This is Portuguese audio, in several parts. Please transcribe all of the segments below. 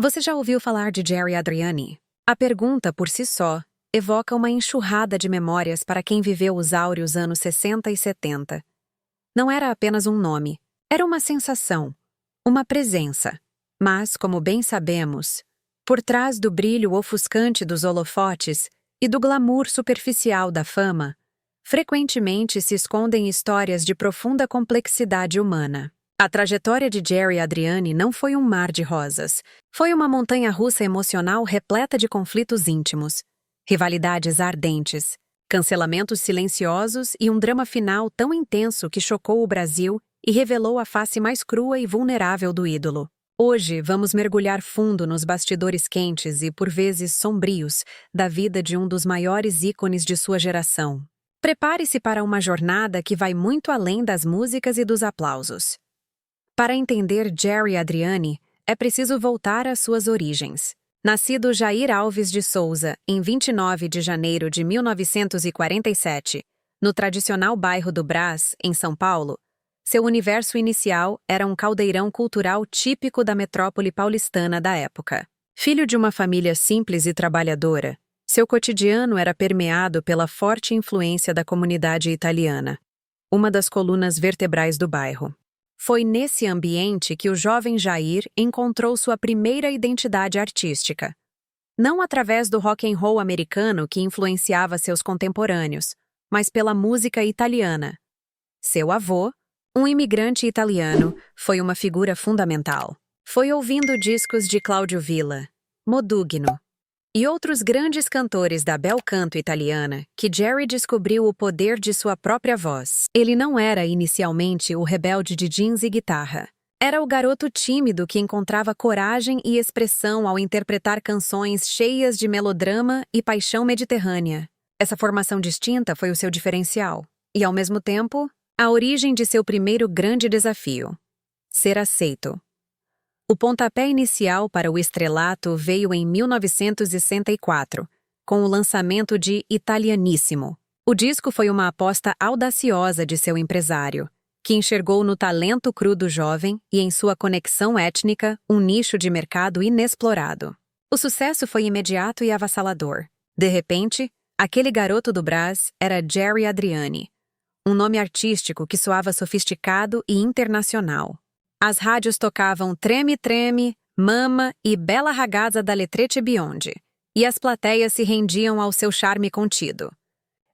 Você já ouviu falar de Jerry Adriani? A pergunta, por si só, evoca uma enxurrada de memórias para quem viveu os áureos anos 60 e 70. Não era apenas um nome, era uma sensação, uma presença. Mas, como bem sabemos, por trás do brilho ofuscante dos holofotes e do glamour superficial da fama, frequentemente se escondem histórias de profunda complexidade humana. A trajetória de Jerry Adriani não foi um mar de rosas. Foi uma montanha-russa emocional repleta de conflitos íntimos, rivalidades ardentes, cancelamentos silenciosos e um drama final tão intenso que chocou o Brasil e revelou a face mais crua e vulnerável do ídolo. Hoje, vamos mergulhar fundo nos bastidores quentes e, por vezes, sombrios da vida de um dos maiores ícones de sua geração. Prepare-se para uma jornada que vai muito além das músicas e dos aplausos. Para entender Jerry Adriani, é preciso voltar às suas origens. Nascido Jair Alves de Souza, em 29 de janeiro de 1947, no tradicional bairro do Brás, em São Paulo, seu universo inicial era um caldeirão cultural típico da metrópole paulistana da época. Filho de uma família simples e trabalhadora, seu cotidiano era permeado pela forte influência da comunidade italiana, uma das colunas vertebrais do bairro. Foi nesse ambiente que o jovem Jair encontrou sua primeira identidade artística. Não através do rock and roll americano que influenciava seus contemporâneos, mas pela música italiana. Seu avô, um imigrante italiano, foi uma figura fundamental. Foi ouvindo discos de Claudio Villa, Modugno e outros grandes cantores da bel canto italiana que Jerry descobriu o poder de sua própria voz. Ele não era inicialmente o rebelde de jeans e guitarra. Era o garoto tímido que encontrava coragem e expressão ao interpretar canções cheias de melodrama e paixão mediterrânea. Essa formação distinta foi o seu diferencial. E, ao mesmo tempo, a origem de seu primeiro grande desafio: ser aceito. O pontapé inicial para o estrelato veio em 1964, com o lançamento de Italianissimo. O disco foi uma aposta audaciosa de seu empresário, que enxergou no talento cru do jovem e em sua conexão étnica um nicho de mercado inexplorado. O sucesso foi imediato e avassalador. De repente, aquele garoto do Brás era Jerry Adriani, um nome artístico que soava sofisticado e internacional. As rádios tocavam Treme Treme, Mama e Bella Ragazza da Letrete Biondi, e as plateias se rendiam ao seu charme contido.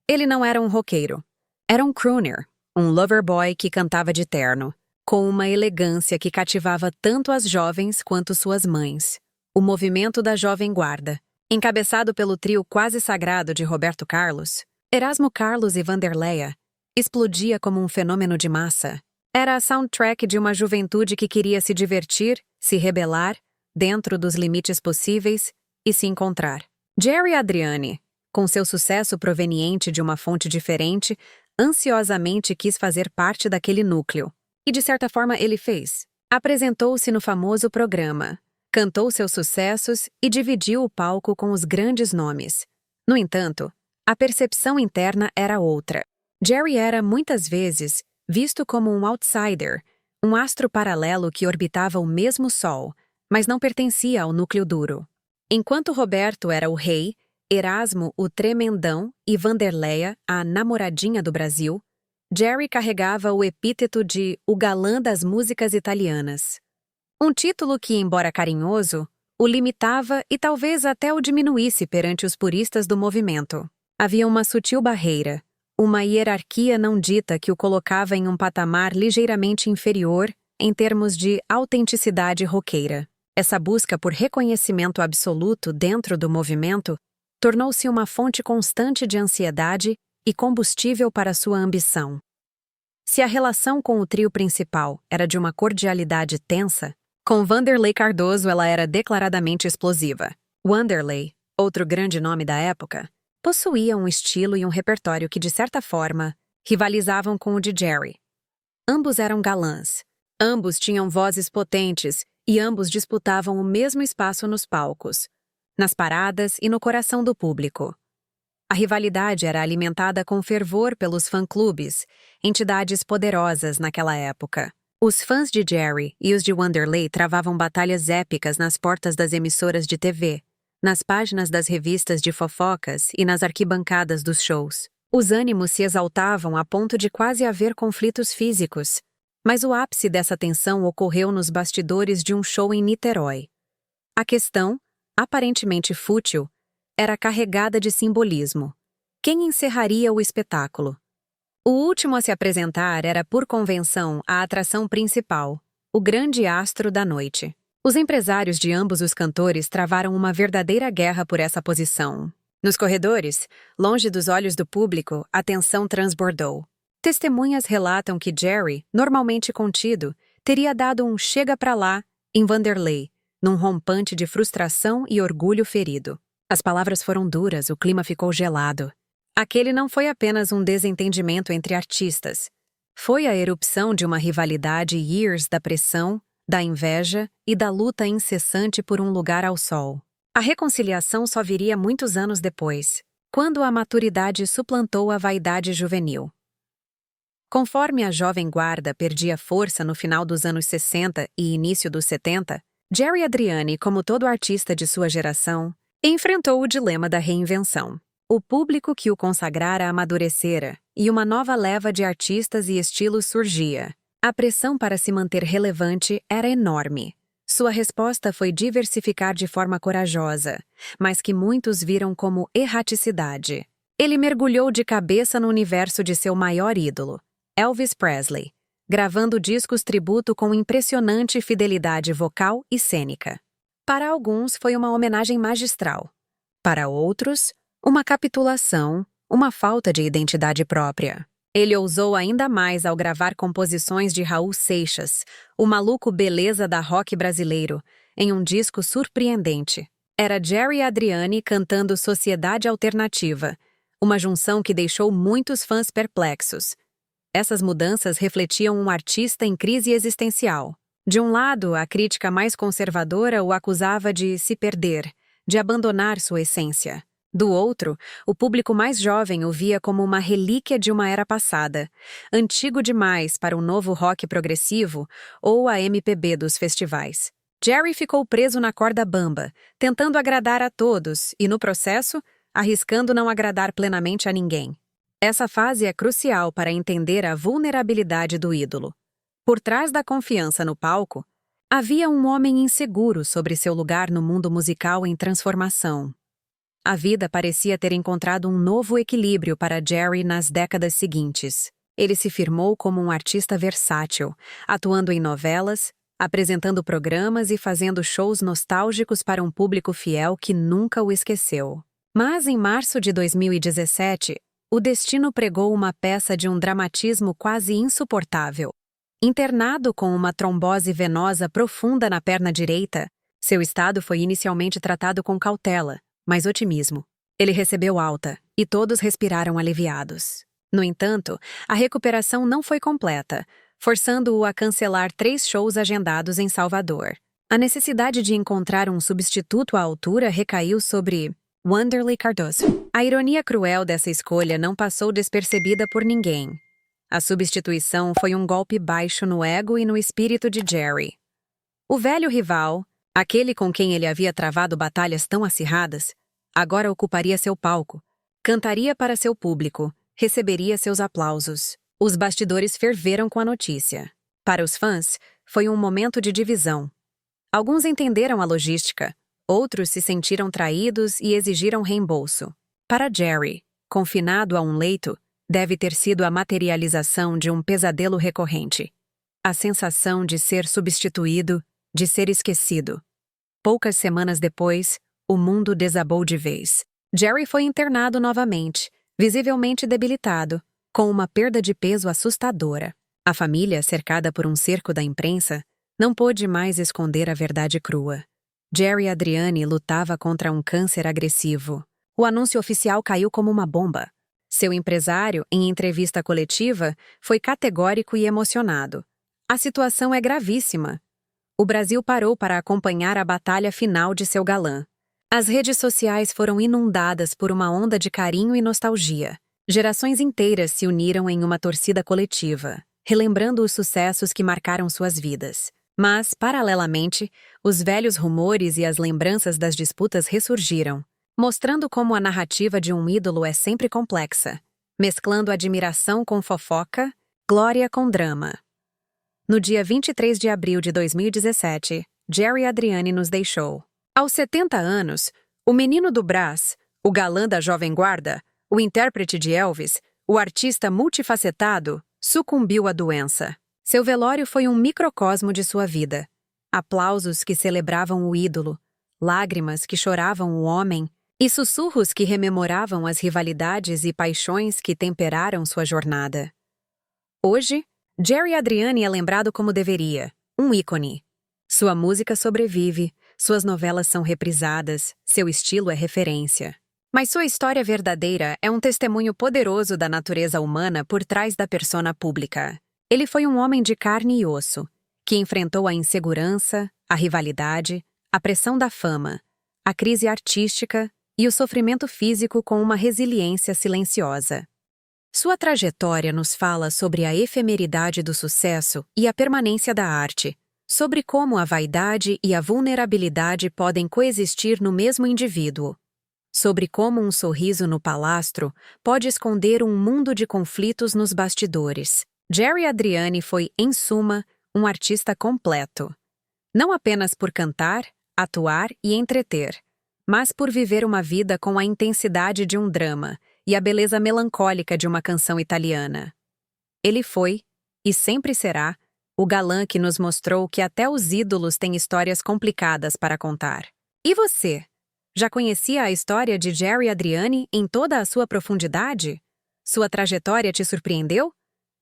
Ele não era um roqueiro. Era um crooner, um lover boy que cantava de terno, com uma elegância que cativava tanto as jovens quanto suas mães. O movimento da Jovem Guarda, encabeçado pelo trio quase sagrado de Roberto Carlos, Erasmo Carlos e Vanderleia, explodia como um fenômeno de massa. Era a soundtrack de uma juventude que queria se divertir, se rebelar, dentro dos limites possíveis, e se encontrar. Jerry Adriani, com seu sucesso proveniente de uma fonte diferente, ansiosamente quis fazer parte daquele núcleo. E de certa forma ele fez. Apresentou-se no famoso programa, cantou seus sucessos e dividiu o palco com os grandes nomes. No entanto, a percepção interna era outra. Jerry era, muitas vezes, visto como um outsider, um astro paralelo que orbitava o mesmo Sol, mas não pertencia ao núcleo duro. Enquanto Roberto era o rei, Erasmo o tremendão e Vanderleia a namoradinha do Brasil, Jerry carregava o epíteto de o galã das músicas italianas. Um título que, embora carinhoso, o limitava e talvez até o diminuísse perante os puristas do movimento. Havia uma sutil barreira, uma hierarquia não dita que o colocava em um patamar ligeiramente inferior em termos de autenticidade roqueira. Essa busca por reconhecimento absoluto dentro do movimento tornou-se uma fonte constante de ansiedade e combustível para sua ambição. Se a relação com o trio principal era de uma cordialidade tensa, com Vanderlei Cardoso ela era declaradamente explosiva. Wanderlei, outro grande nome da época, possuía um estilo e um repertório que, de certa forma, rivalizavam com o de Jerry. Ambos eram galãs, ambos tinham vozes potentes e ambos disputavam o mesmo espaço nos palcos, nas paradas e no coração do público. A rivalidade era alimentada com fervor pelos fã-clubes, entidades poderosas naquela época. Os fãs de Jerry e os de Wanderlei travavam batalhas épicas nas portas das emissoras de TV, nas páginas das revistas de fofocas e nas arquibancadas dos shows. Os ânimos se exaltavam a ponto de quase haver conflitos físicos. Mas o ápice dessa tensão ocorreu nos bastidores de um show em Niterói. A questão, aparentemente fútil, era carregada de simbolismo. Quem encerraria o espetáculo? O último a se apresentar era, por convenção, a atração principal, o grande astro da noite. Os empresários de ambos os cantores travaram uma verdadeira guerra por essa posição. Nos corredores, longe dos olhos do público, a tensão transbordou. Testemunhas relatam que Jerry, normalmente contido, teria dado um chega pra lá em Wanderlei, num rompante de frustração e orgulho ferido. As palavras foram duras, o clima ficou gelado. Aquele não foi apenas um desentendimento entre artistas. Foi a erupção de uma rivalidade years da pressão, da inveja e da luta incessante por um lugar ao sol. A reconciliação só viria muitos anos depois, quando a maturidade suplantou a vaidade juvenil. Conforme a jovem guarda perdia força no final dos anos 60 e início dos 70, Jerry Adriani, como todo artista de sua geração, enfrentou o dilema da reinvenção. O público que o consagrara amadurecera, e uma nova leva de artistas e estilos surgia. A pressão para se manter relevante era enorme. Sua resposta foi diversificar de forma corajosa, mas que muitos viram como erraticidade. Ele mergulhou de cabeça no universo de seu maior ídolo, Elvis Presley, gravando discos tributo com impressionante fidelidade vocal e cênica. Para alguns foi uma homenagem magistral. Para outros, uma capitulação, uma falta de identidade própria. Ele ousou ainda mais ao gravar composições de Raul Seixas, o maluco beleza da rock brasileiro, em um disco surpreendente. Era Jerry Adriani cantando Sociedade Alternativa, uma junção que deixou muitos fãs perplexos. Essas mudanças refletiam um artista em crise existencial. De um lado, a crítica mais conservadora o acusava de se perder, de abandonar sua essência. Do outro, o público mais jovem o via como uma relíquia de uma era passada, antigo demais para o novo rock progressivo ou a MPB dos festivais. Jerry ficou preso na corda bamba, tentando agradar a todos e, no processo, arriscando não agradar plenamente a ninguém. Essa fase é crucial para entender a vulnerabilidade do ídolo. Por trás da confiança no palco, havia um homem inseguro sobre seu lugar no mundo musical em transformação. A vida parecia ter encontrado um novo equilíbrio para Jerry nas décadas seguintes. Ele se firmou como um artista versátil, atuando em novelas, apresentando programas e fazendo shows nostálgicos para um público fiel que nunca o esqueceu. Mas, em março de 2017, o destino pregou uma peça de um dramatismo quase insuportável. Internado com uma trombose venosa profunda na perna direita, seu estado foi inicialmente tratado com cautela, mas otimismo. Ele recebeu alta, e todos respiraram aliviados. No entanto, a recuperação não foi completa, forçando-o a cancelar 3 shows agendados em Salvador. A necessidade de encontrar um substituto à altura recaiu sobre Wanderlei Cardoso. A ironia cruel dessa escolha não passou despercebida por ninguém. A substituição foi um golpe baixo no ego e no espírito de Jerry. O velho rival, aquele com quem ele havia travado batalhas tão acirradas, agora ocuparia seu palco, cantaria para seu público, receberia seus aplausos. Os bastidores ferveram com a notícia. Para os fãs, foi um momento de divisão. Alguns entenderam a logística, outros se sentiram traídos e exigiram reembolso. Para Jerry, confinado a um leito, deve ter sido a materialização de um pesadelo recorrente. A sensação de ser substituído, de ser esquecido. Poucas semanas depois, o mundo desabou de vez. Jerry foi internado novamente, visivelmente debilitado, com uma perda de peso assustadora. A família, cercada por um cerco da imprensa, não pôde mais esconder a verdade crua. Jerry Adriani lutava contra um câncer agressivo. O anúncio oficial caiu como uma bomba. Seu empresário, em entrevista coletiva, foi categórico e emocionado. A situação é gravíssima. O Brasil parou para acompanhar a batalha final de seu galã. As redes sociais foram inundadas por uma onda de carinho e nostalgia. Gerações inteiras se uniram em uma torcida coletiva, relembrando os sucessos que marcaram suas vidas. Mas, paralelamente, os velhos rumores e as lembranças das disputas ressurgiram, mostrando como a narrativa de um ídolo é sempre complexa, mesclando admiração com fofoca, glória com drama. No dia 23 de abril de 2017, Jerry Adriani nos deixou. Aos 70 anos, o menino do Brás, o galã da Jovem Guarda, o intérprete de Elvis, o artista multifacetado, sucumbiu à doença. Seu velório foi um microcosmo de sua vida. Aplausos que celebravam o ídolo, lágrimas que choravam o homem e sussurros que rememoravam as rivalidades e paixões que temperaram sua jornada. Hoje, Jerry Adriani é lembrado como deveria, um ícone. Sua música sobrevive, suas novelas são reprisadas, seu estilo é referência. Mas sua história verdadeira é um testemunho poderoso da natureza humana por trás da persona pública. Ele foi um homem de carne e osso, que enfrentou a insegurança, a rivalidade, a pressão da fama, a crise artística e o sofrimento físico com uma resiliência silenciosa. Sua trajetória nos fala sobre a efemeridade do sucesso e a permanência da arte, sobre como a vaidade e a vulnerabilidade podem coexistir no mesmo indivíduo, sobre como um sorriso no palastro pode esconder um mundo de conflitos nos bastidores. Jerry Adriani foi, em suma, um artista completo. Não apenas por cantar, atuar e entreter, mas por viver uma vida com a intensidade de um drama e a beleza melancólica de uma canção italiana. Ele foi, e sempre será, o galã que nos mostrou que até os ídolos têm histórias complicadas para contar. E você? Já conhecia a história de Jerry Adriani em toda a sua profundidade? Sua trajetória te surpreendeu?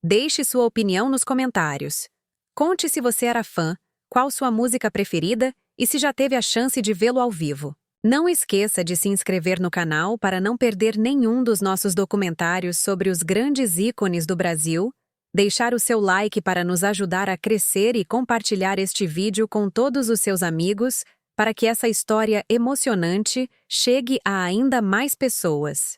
Deixe sua opinião nos comentários. Conte se você era fã, qual sua música preferida e se já teve a chance de vê-lo ao vivo. Não esqueça de se inscrever no canal para não perder nenhum dos nossos documentários sobre os grandes ícones do Brasil, deixar o seu like para nos ajudar a crescer e compartilhar este vídeo com todos os seus amigos para que essa história emocionante chegue a ainda mais pessoas.